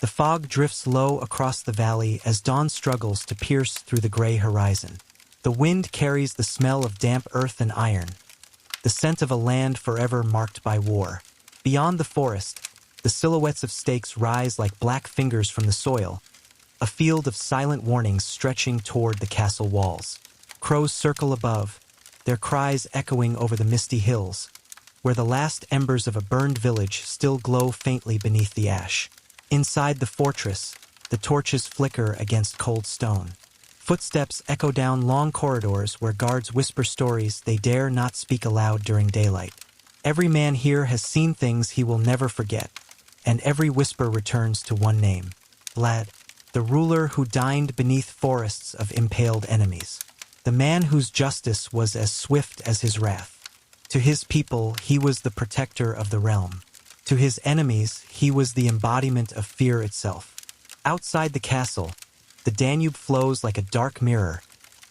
The fog drifts low across the valley as dawn struggles to pierce through the gray horizon. The wind carries the smell of damp earth and iron, the scent of a land forever marked by war. Beyond the forest, the silhouettes of stakes rise like black fingers from the soil, a field of silent warnings stretching toward the castle walls. Crows circle above, their cries echoing over the misty hills, where the last embers of a burned village still glow faintly beneath the ash. Inside the fortress, the torches flicker against cold stone. Footsteps echo down long corridors where guards whisper stories they dare not speak aloud during daylight. Every man here has seen things he will never forget, and every whisper returns to one name: Vlad, the ruler who dined beneath forests of impaled enemies. The man whose justice was as swift as his wrath. To his people, he was the protector of the realm. To his enemies, he was the embodiment of fear itself. Outside the castle, the Danube flows like a dark mirror,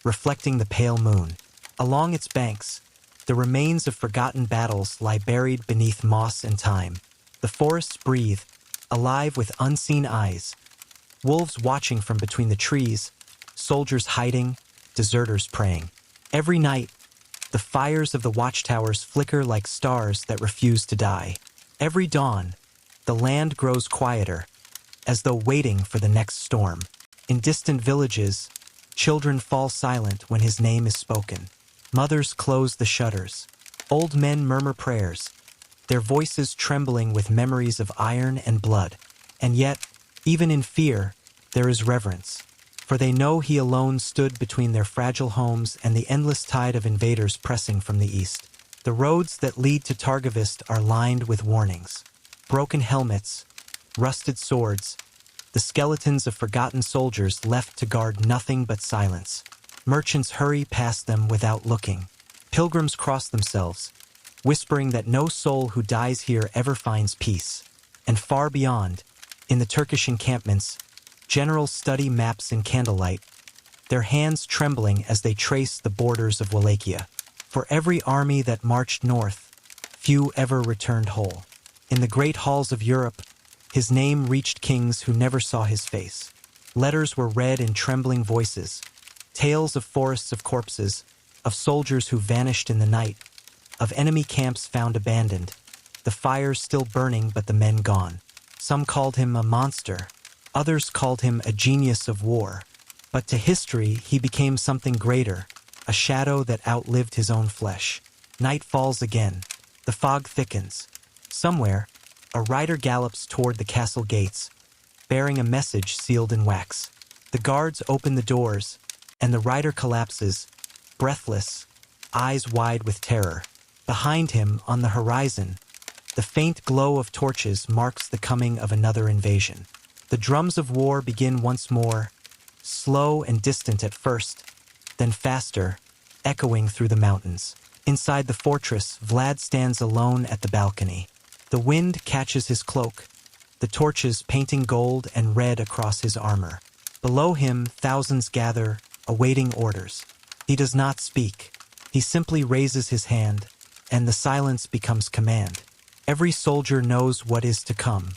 reflecting the pale moon. Along its banks, the remains of forgotten battles lie buried beneath moss and time. The forests breathe, alive with unseen eyes, wolves watching from between the trees, soldiers hiding, deserters praying. Every night, the fires of the watchtowers flicker like stars that refuse to die. Every dawn, the land grows quieter, as though waiting for the next storm. In distant villages, children fall silent when his name is spoken. Mothers close the shutters. Old men murmur prayers, their voices trembling with memories of iron and blood. And yet, even in fear, there is reverence, for they know he alone stood between their fragile homes and the endless tide of invaders pressing from the east. The roads that lead to Targovist are lined with warnings. Broken helmets, rusted swords, the skeletons of forgotten soldiers left to guard nothing but silence. Merchants hurry past them without looking. Pilgrims cross themselves, whispering that no soul who dies here ever finds peace. And far beyond, in the Turkish encampments, generals study maps in candlelight, their hands trembling as they trace the borders of Wallachia. For every army that marched north, few ever returned whole. In the great halls of Europe, his name reached kings who never saw his face. Letters were read in trembling voices, tales of forests of corpses, of soldiers who vanished in the night, of enemy camps found abandoned, the fires still burning but the men gone. Some called him a monster, others called him a genius of war. But to history he became something greater, a shadow that outlived his own flesh. Night falls again. The fog thickens. Somewhere, a rider gallops toward the castle gates, bearing a message sealed in wax. The guards open the doors, and the rider collapses, breathless, eyes wide with terror. Behind him, on the horizon, the faint glow of torches marks the coming of another invasion. The drums of war begin once more, slow and distant at first, then faster, echoing through the mountains. Inside the fortress, Vlad stands alone at the balcony. The wind catches his cloak, the torches painting gold and red across his armor. Below him, thousands gather, awaiting orders. He does not speak. He simply raises his hand, and the silence becomes command. Every soldier knows what is to come.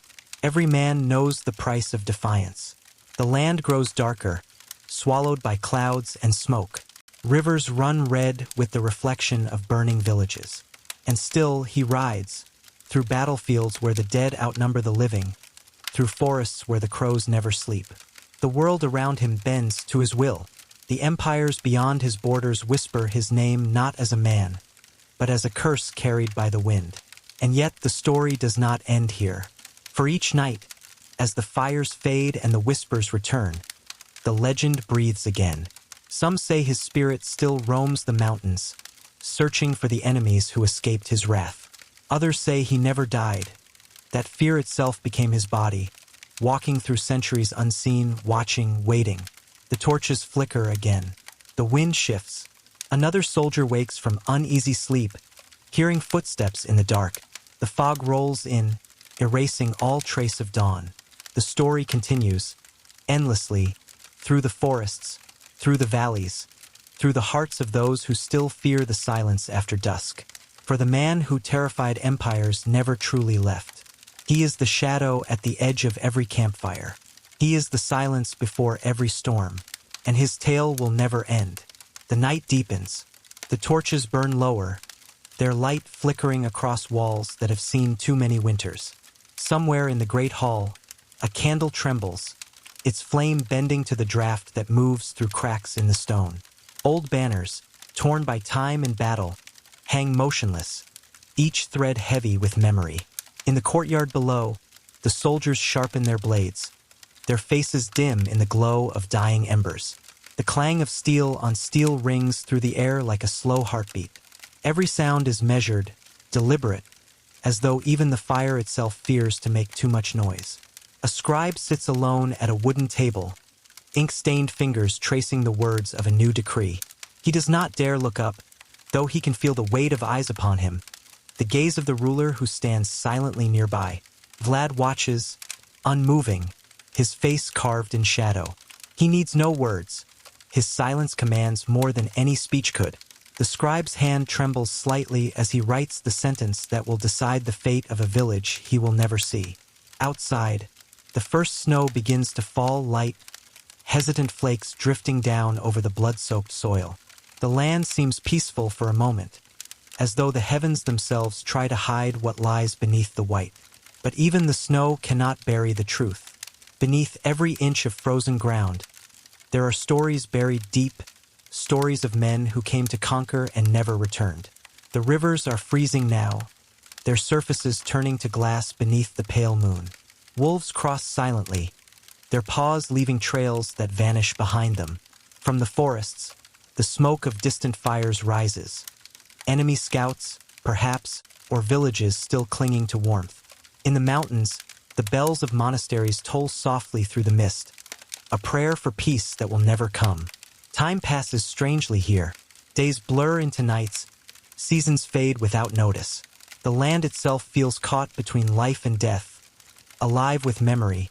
Every man knows the price of defiance. The land grows darker, swallowed by clouds and smoke. Rivers run red with the reflection of burning villages. And still he rides, through battlefields where the dead outnumber the living, through forests where the crows never sleep. The world around him bends to his will. The empires beyond his borders whisper his name not as a man, but as a curse carried by the wind. And yet the story does not end here. For each night, as the fires fade and the whispers return, the legend breathes again. Some say his spirit still roams the mountains, searching for the enemies who escaped his wrath. Others say he never died, that fear itself became his body, walking through centuries unseen, watching, waiting. The torches flicker again. The wind shifts. Another soldier wakes from uneasy sleep, hearing footsteps in the dark. The fog rolls in, erasing all trace of dawn. The story continues, endlessly, through the forests, through the valleys, through the hearts of those who still fear the silence after dusk. For the man who terrified empires never truly left. He is the shadow at the edge of every campfire. He is the silence before every storm, and his tale will never end. The night deepens. The torches burn lower, their light flickering across walls that have seen too many winters. Somewhere in the great hall, a candle trembles, its flame bending to the draft that moves through cracks in the stone. Old banners, torn by time and battle, hang motionless, each thread heavy with memory. In the courtyard below, the soldiers sharpen their blades, their faces dim in the glow of dying embers. The clang of steel on steel rings through the air like a slow heartbeat. Every sound is measured, deliberate, as though even the fire itself fears to make too much noise. A scribe sits alone at a wooden table, ink-stained fingers tracing the words of a new decree. He does not dare look up, though he can feel the weight of eyes upon him, the gaze of the ruler who stands silently nearby. Vlad watches, unmoving, his face carved in shadow. He needs no words. His silence commands more than any speech could. The scribe's hand trembles slightly as he writes the sentence that will decide the fate of a village he will never see. Outside, the first snow begins to fall, light, hesitant flakes drifting down over the blood-soaked soil. The land seems peaceful for a moment, as though the heavens themselves try to hide what lies beneath the white. But even the snow cannot bury the truth. Beneath every inch of frozen ground, there are stories buried deep, stories of men who came to conquer and never returned. The rivers are freezing now, their surfaces turning to glass beneath the pale moon. Wolves cross silently, their paws leaving trails that vanish behind them. From the forests, the smoke of distant fires rises. Enemy scouts, perhaps, or villages still clinging to warmth. In the mountains, the bells of monasteries toll softly through the mist, a prayer for peace that will never come. Time passes strangely here. Days blur into nights, seasons fade without notice. The land itself feels caught between life and death, alive with memory,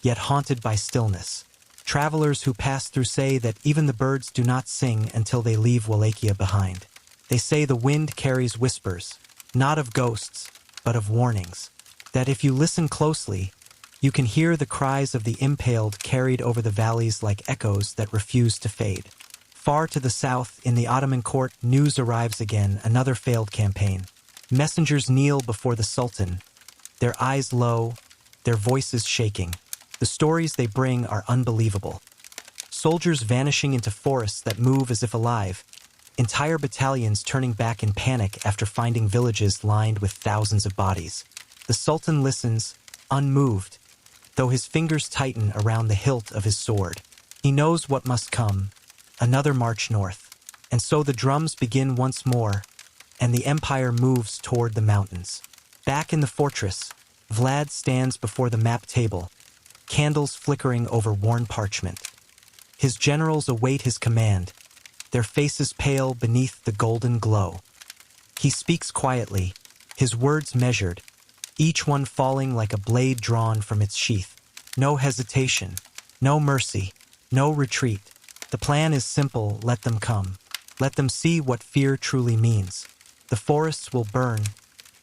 yet haunted by stillness. Travelers who pass through say that even the birds do not sing until they leave Wallachia behind. They say the wind carries whispers, not of ghosts, but of warnings. That if you listen closely, you can hear the cries of the impaled carried over the valleys like echoes that refuse to fade. Far to the south, in the Ottoman court, news arrives again, another failed campaign. Messengers kneel before the Sultan, their eyes low, their voices shaking. The stories they bring are unbelievable. Soldiers vanishing into forests that move as if alive, entire battalions turning back in panic after finding villages lined with thousands of bodies. The Sultan listens, unmoved, though his fingers tighten around the hilt of his sword. He knows what must come, another march north. And so the drums begin once more, and the empire moves toward the mountains. Back in the fortress, Vlad stands before the map table, candles flickering over worn parchment. His generals await his command, their faces pale beneath the golden glow. He speaks quietly, his words measured, each one falling like a blade drawn from its sheath. No hesitation, no mercy, no retreat. The plan is simple: let them come. Let them see what fear truly means. The forests will burn,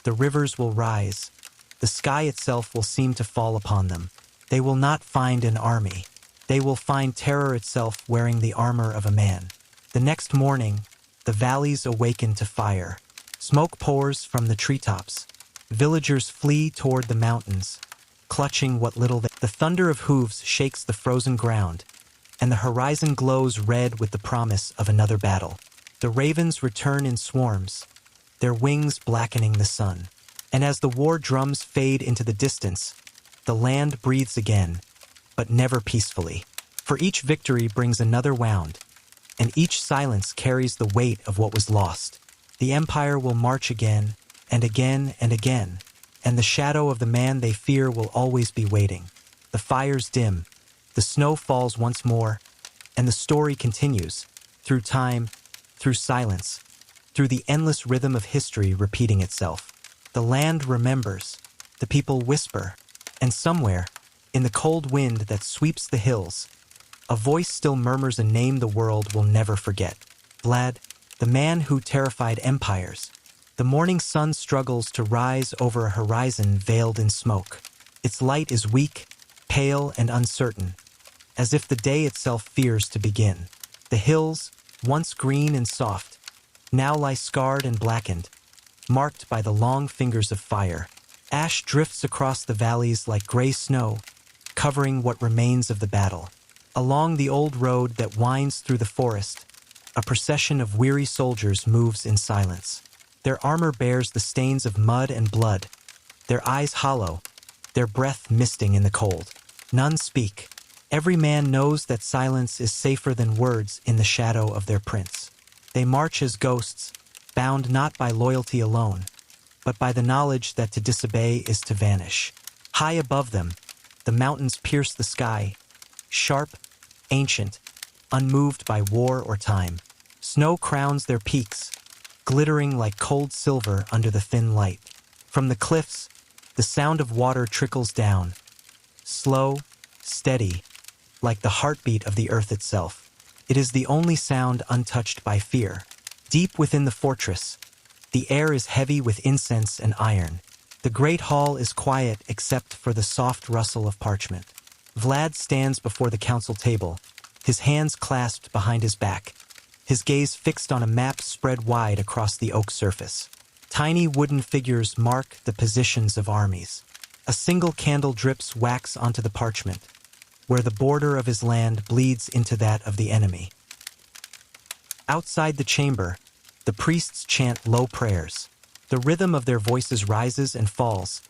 the rivers will rise, the sky itself will seem to fall upon them. They will not find an army. They will find terror itself wearing the armor of a man. The next morning, the valleys awaken to fire. Smoke pours from the treetops. Villagers flee toward the mountains, clutching what little the thunder of hooves shakes the frozen ground, and the horizon glows red with the promise of another battle. The ravens return in swarms, their wings blackening the sun. And as the war drums fade into the distance, the land breathes again, but never peacefully. For each victory brings another wound, and each silence carries the weight of what was lost. The empire will march again, and again and again, and the shadow of the man they fear will always be waiting. The fires dim, the snow falls once more, and the story continues, through time, through silence, through the endless rhythm of history repeating itself. The land remembers, the people whisper, and somewhere, in the cold wind that sweeps the hills, a voice still murmurs a name the world will never forget. Vlad, the man who terrified empires, The morning sun struggles to rise over a horizon veiled in smoke. Its light is weak, pale, and uncertain, as if the day itself fears to begin. The hills, once green and soft, now lie scarred and blackened, marked by the long fingers of fire. Ash drifts across the valleys like gray snow, covering what remains of the battle. Along the old road that winds through the forest, a procession of weary soldiers moves in silence. Their armor bears the stains of mud and blood, their eyes hollow, their breath misting in the cold. None speak. Every man knows that silence is safer than words in the shadow of their prince. They march as ghosts, bound not by loyalty alone, but by the knowledge that to disobey is to vanish. High above them, the mountains pierce the sky, sharp, ancient, unmoved by war or time. Snow crowns their peaks, glittering like cold silver under the thin light. From the cliffs, the sound of water trickles down, slow, steady, like the heartbeat of the earth itself. It is the only sound untouched by fear. Deep within the fortress, the air is heavy with incense and iron. The great hall is quiet except for the soft rustle of parchment. Vlad stands before the council table, his hands clasped behind his back, his gaze fixed on a map spread wide across the oak surface. Tiny wooden figures mark the positions of armies. A single candle drips wax onto the parchment, where the border of his land bleeds into that of the enemy. Outside the chamber, the priests chant low prayers. The rhythm of their voices rises and falls,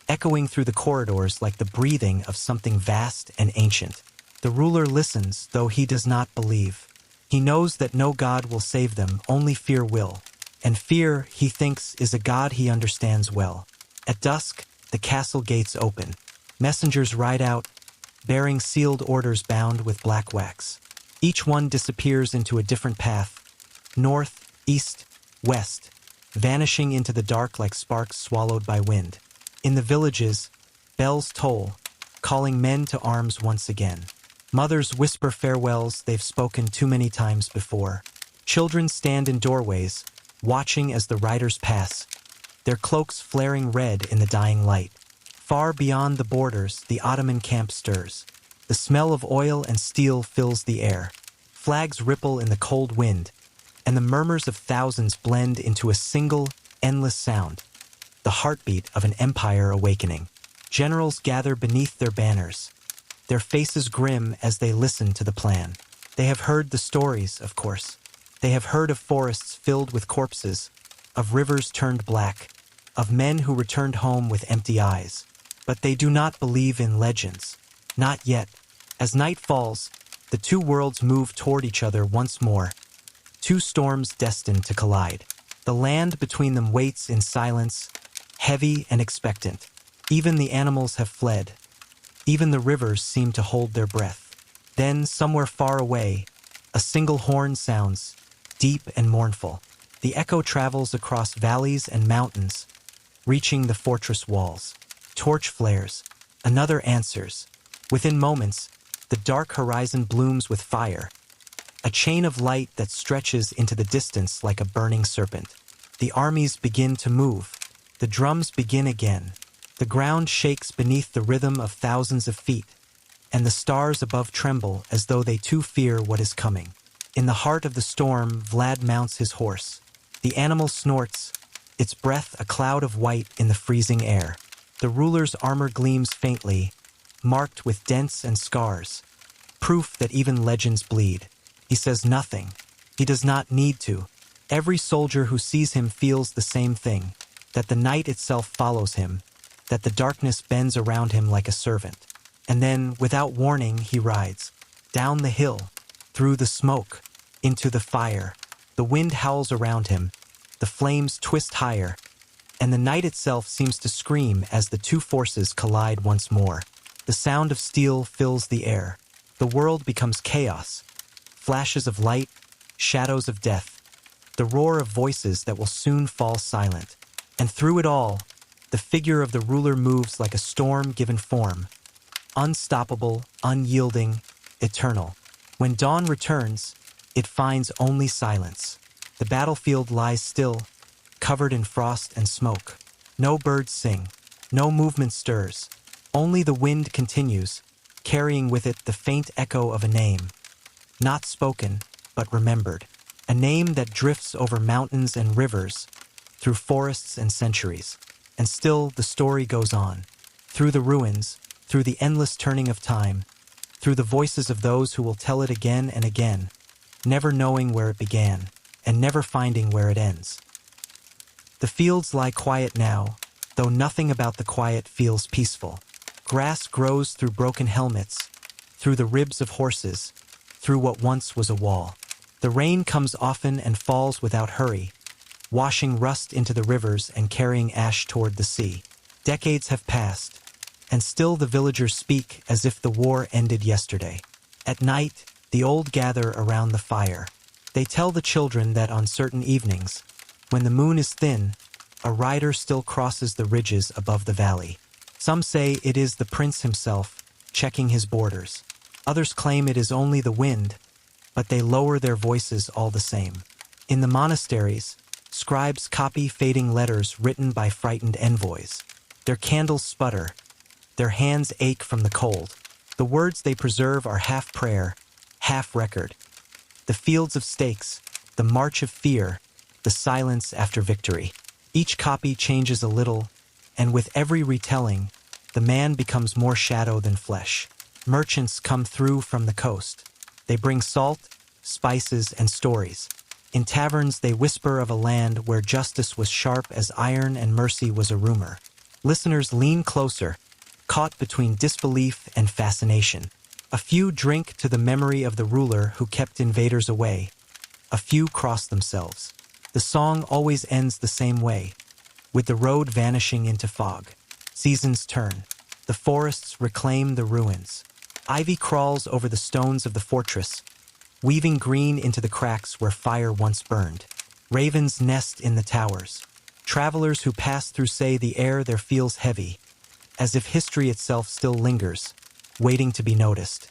echoing through the corridors like the breathing of something vast and ancient. The ruler listens, though he does not believe. He knows that no god will save them, only fear will. And fear, he thinks, is a god he understands well. At dusk, the castle gates open. Messengers ride out, bearing sealed orders bound with black wax. Each one disappears into a different path, north, east, west, vanishing into the dark like sparks swallowed by wind. In the villages, bells toll, calling men to arms once again. Mothers whisper farewells they've spoken too many times before. Children stand in doorways, watching as the riders pass, their cloaks flaring red in the dying light. Far beyond the borders, the Ottoman camp stirs. The smell of oil and steel fills the air. Flags ripple in the cold wind, and the murmurs of thousands blend into a single, endless sound, the heartbeat of an empire awakening. Generals gather beneath their banners, their faces grim as they listen to the plan. They have heard the stories, of course. They have heard of forests filled with corpses, of rivers turned black, of men who returned home with empty eyes. But they do not believe in legends. Not yet. As night falls, the two worlds move toward each other once more, two storms destined to collide. The land between them waits in silence, heavy and expectant. Even the animals have fled. Even the rivers seem to hold their breath. Then, somewhere far away, a single horn sounds, deep and mournful. The echo travels across valleys and mountains, reaching the fortress walls. Torch flares. Another answers. Within moments, the dark horizon blooms with fire, a chain of light that stretches into the distance like a burning serpent. The armies begin to move. The drums begin again. The ground shakes beneath the rhythm of thousands of feet, and the stars above tremble as though they too fear what is coming. In the heart of the storm, Vlad mounts his horse. The animal snorts, its breath a cloud of white in the freezing air. The ruler's armor gleams faintly, marked with dents and scars, proof that even legends bleed. He says nothing. He does not need to. Every soldier who sees him feels the same thing, that the night itself follows him, that the darkness bends around him like a servant. And then, without warning, he rides. Down the hill, through the smoke, into the fire. The wind howls around him, the flames twist higher, and the night itself seems to scream as the two forces collide once more. The sound of steel fills the air. The world becomes chaos. Flashes of light, shadows of death, the roar of voices that will soon fall silent. And through it all, the figure of the ruler moves like a storm given form, unstoppable, unyielding, eternal. When dawn returns, it finds only silence. The battlefield lies still, covered in frost and smoke. No birds sing, no movement stirs. Only the wind continues, carrying with it the faint echo of a name. Not spoken, but remembered. A name that drifts over mountains and rivers, through forests and centuries. And still the story goes on. Through the ruins, through the endless turning of time, through the voices of those who will tell it again and again, never knowing where it began, and never finding where it ends. The fields lie quiet now, though nothing about the quiet feels peaceful. Grass grows through broken helmets, through the ribs of horses, through what once was a wall. The rain comes often and falls without hurry, washing rust into the rivers and carrying ash toward the sea. Decades have passed, and still the villagers speak as if the war ended yesterday. At night, the old gather around the fire. They tell the children that on certain evenings, when the moon is thin, a rider still crosses the ridges above the valley. Some say it is the prince himself, checking his borders. Others claim it is only the wind, but they lower their voices all the same. In the monasteries, scribes copy fading letters written by frightened envoys. Their candles sputter. Their hands ache from the cold. The words they preserve are half prayer, half record. The fields of stakes, the march of fear, the silence after victory. Each copy changes a little, and with every retelling, the man becomes more shadow than flesh. Merchants come through from the coast. They bring salt, spices, and stories. In taverns they whisper of a land where justice was sharp as iron and mercy was a rumor. Listeners lean closer, caught between disbelief and fascination. A few drink to the memory of the ruler who kept invaders away. A few cross themselves. The song always ends the same way, with the road vanishing into fog. Seasons turn. The forests reclaim the ruins. Ivy crawls over the stones of the fortress, weaving green into the cracks where fire once burned. Ravens nest in the towers. Travelers who pass through say the air there feels heavy, as if history itself still lingers, waiting to be noticed.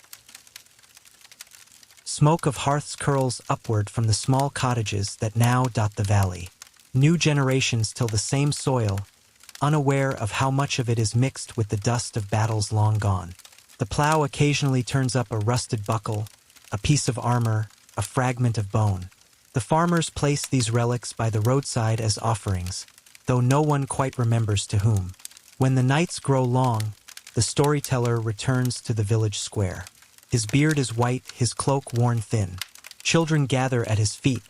Smoke of hearths curls upward from the small cottages that now dot the valley. New generations till the same soil, unaware of how much of it is mixed with the dust of battles long gone. The plow occasionally turns up a rusted buckle, a piece of armor, a fragment of bone. The farmers place these relics by the roadside as offerings, though no one quite remembers to whom. When the nights grow long, the storyteller returns to the village square. His beard is white, his cloak worn thin. Children gather at his feet,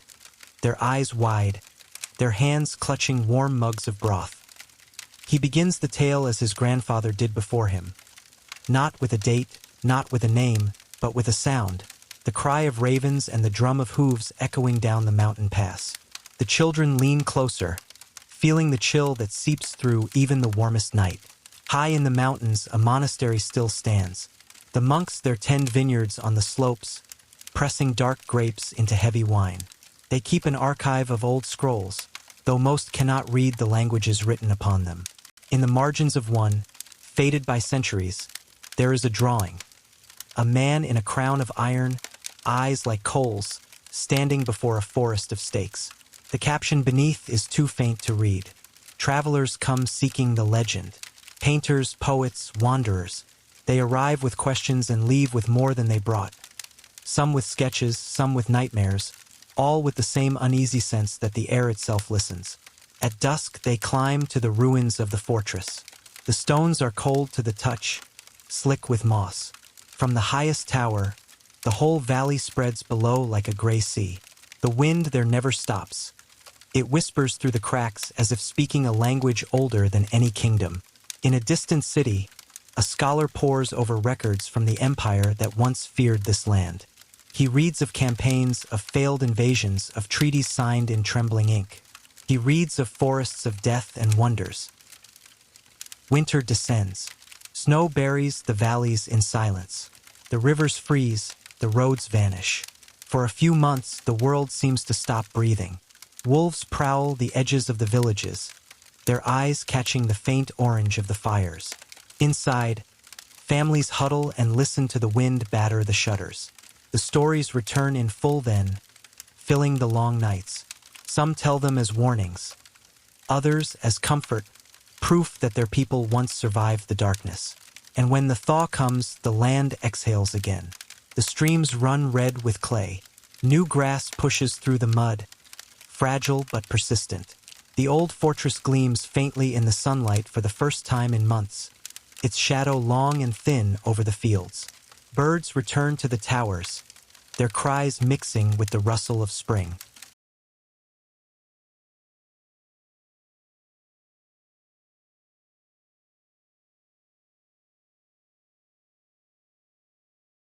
their eyes wide, their hands clutching warm mugs of broth. He begins the tale as his grandfather did before him. Not with a date, not with a name, but with a sound. The cry of ravens and the drum of hooves echoing down the mountain pass. The children lean closer, feeling the chill that seeps through even the warmest night. High in the mountains, a monastery still stands. The monks there tend vineyards on the slopes, pressing dark grapes into heavy wine. They keep an archive of old scrolls, though most cannot read the languages written upon them. In the margins of one, faded by centuries, there is a drawing. A man in a crown of iron, eyes like coals, standing before a forest of stakes. The caption beneath is too faint to read. Travelers come seeking the legend. Painters, poets, wanderers. They arrive with questions and leave with more than they brought. Some with sketches, some with nightmares, all with the same uneasy sense that the air itself listens. At dusk, they climb to the ruins of the fortress. The stones are cold to the touch, slick with moss. From the highest tower, the whole valley spreads below like a gray sea. The wind there never stops. It whispers through the cracks as if speaking a language older than any kingdom. In a distant city, a scholar pores over records from the empire that once feared this land. He reads of campaigns, of failed invasions, of treaties signed in trembling ink. He reads of forests of death and wonders. Winter descends. Snow buries the valleys in silence. The rivers freeze, the roads vanish. For a few months, the world seems to stop breathing. Wolves prowl the edges of the villages, their eyes catching the faint orange of the fires. Inside, families huddle and listen to the wind batter the shutters. The stories return in full then, filling the long nights. Some tell them as warnings, others as comfort, proof that their people once survived the darkness. And when the thaw comes, the land exhales again. The streams run red with clay. New grass pushes through the mud, fragile but persistent. The old fortress gleams faintly in the sunlight for the first time in months, its shadow long and thin over the fields. Birds return to the towers, their cries mixing with the rustle of spring.